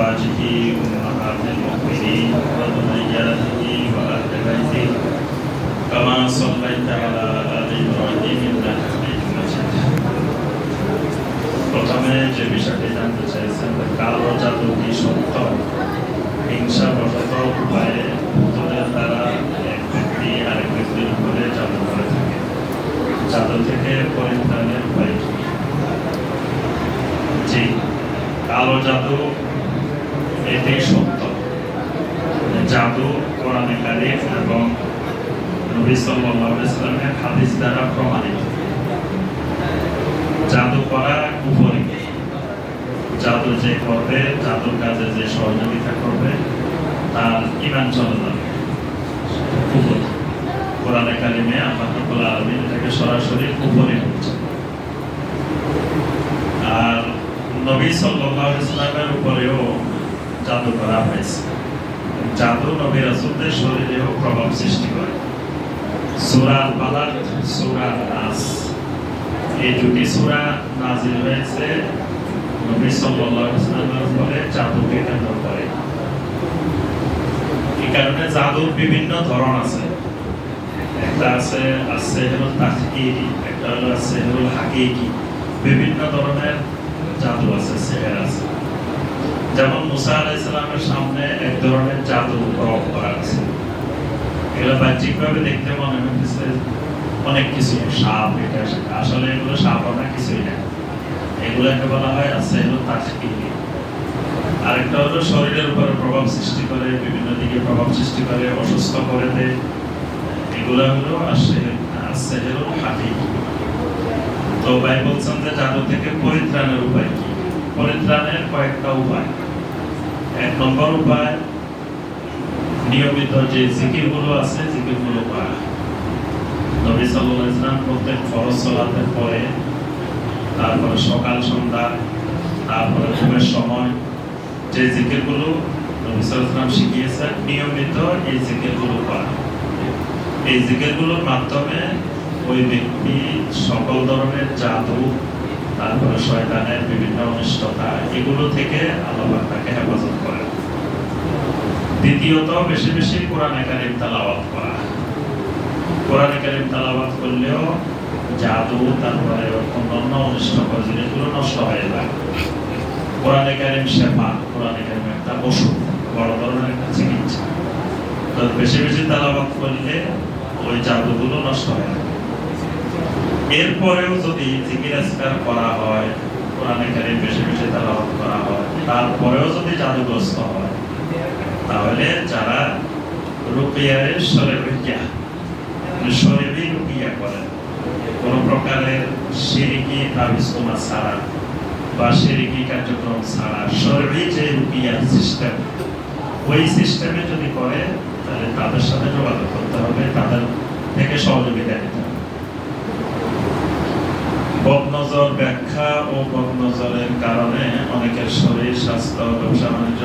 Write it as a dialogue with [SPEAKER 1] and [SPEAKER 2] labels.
[SPEAKER 1] أزواجه أمهات المؤمنين وذرياته وأهل بيته كما صليت على آل إبراهيم إنك حميد مجيد। প্রথমে যে বিষয়টি জানতে চাইছেন, কালো জাদু কি সত্য? হিংসাবশত উপায়ে ভূতদের দ্বারা এক ব্যক্তি আরেক ব্যক্তির উপরে জাদু করে থাকে। জাদু থেকে পরিত্রাণের উপায় কি? জি, কালো জাদু এটাই সত্য। জাদু কোরআনে কারীম এবং নবী সাল্লাল্লাহু আলাইহি ওয়াসাল্লামের হাদিস দ্বারা প্রমাণিত। জাদু করা কুফরি। জাদু যে করবে, জাদুর কাজে যে সহযোগিতা করবে, তার ঈমান চলে যাবে, কুফরি। কোরআনে কারীমে আল্লাহ রাব্বুল আলামিন এটাকে সরাসরি কুফরি বলছেন। আর নবী সাল্লাল্লাহু আলাইহি ওয়াসাল্লামের উপরেও জাদু করা হয়েছে। জাদু নবী রাসূলদের শরীরেও প্রভাব সৃষ্টি করে। সূরা আল-বালাদ, সূরা নাস, এই দুটি সূরা নাযিল হয়েছে নবী সাল্লাল্লাহু আলাইহি ওয়াসাল্লামের উপরে জাদুকে কেন্দ্র করে। এই কারণে জাদুর বিভিন্ন ধরন আছে। একটা আছে as-সিহরুত তাহকিকি, একটা হলো as-সিহরুল হাকিকি। বিভিন্ন ধরনের জাদু আছে, সিহর আছে। যেমন মুসা আলাইহিস সালামের সামনে এক ধরনের জাদু প্রয়োগ করা আছে। এগুলো বাহ্যিকভাবে দেখতে মনে হচ্ছে অনেক কিছু, সাপ, এটা আসলে এগুলো সাপ না, কিছুই না। এগুলোকে বলা হয় as-সিহরুত তাহকিকি। আরেকটা হলো শরীরের উপরে প্রভাব সৃষ্টি করে, বিভিন্ন দিকে প্রভাব সৃষ্টি করে, অসুস্থ করে দেয়। এগুলো হলো as-সিহরুল হাকিকি। তো ভাই বলছেন যে জাদু থেকে পরিত্রাণের উপায় কি? পরিত্রাণের কয়েকটা উপায়। এক নম্বর উপায়, নিয়মিত যে জিকিরগুলো আছে, জিকিরগুলো করা। নবী সাল্লাল্লাহু আলাইহি ওয়াসাল্লাম প্রত্যেক ফরজ সালাতের পরে, তারপরে সকাল সন্ধ্যা, তারপরে ঘুমের সময় যে জিকিরগুলো নবী সাল্লাল্লাহু আলাইহি ওয়াসাল্লাম শিখিয়েছেন, নিয়মিত এই জিকিরগুলো করা। এই জিকিরগুলোর মাধ্যমে ওই ব্যক্তি সকল ধরনের জাদু, তারপরে শয়তানের বিভিন্ন অনিষ্টতা, এগুলো থেকে আল্লাহ তাকে হেফাজত করেন। দ্বিতীয়ত, বেশি বেশি কোরআনে কারীম তেলাওয়াত করা। কোরআনে কারীম তেলাওয়াত করলেও জাদু, তারপরে অন্যান্য অনিষ্টকর জিনিসগুলো নষ্ট হয়ে যায়। কোরআনে কারীম শেফা, কোরআনে কারীম একটা ওষুধ, বড় ধরনের একটা চিকিৎসা। তো বেশি বেশি তেলাওয়াত করলে ওই জাদুগুলো নষ্ট হয়ে যায়। এরপরেও যদি জিকির আজকার করা হয়, কোরআনে কারীম বেশি বেশি তেলাওয়াত করা হয়, তারপরেও যদি জাদুগ্রস্ত হয়, তাহলে যারা রুকিয়ার শরীরী রুকিয়া করেন, কোন প্রকারের শিরকি তাবিজতোমা ছাড়া বা শিরকি কার্যক্রম ছাড়া শরীরী যে রুকিয়ার সিস্টেম, ওই সিস্টেমে যদি করে, তাহলে তাদের সাথে যোগাযোগ করতে হবে, তাদের থেকে সহযোগিতা নিতে হবে। বদনজর ব্যাখ্যা ও বদনজরের কারণে অনেকের শরীর, স্বাস্থ্য, ব্যবসা বাণিজ্য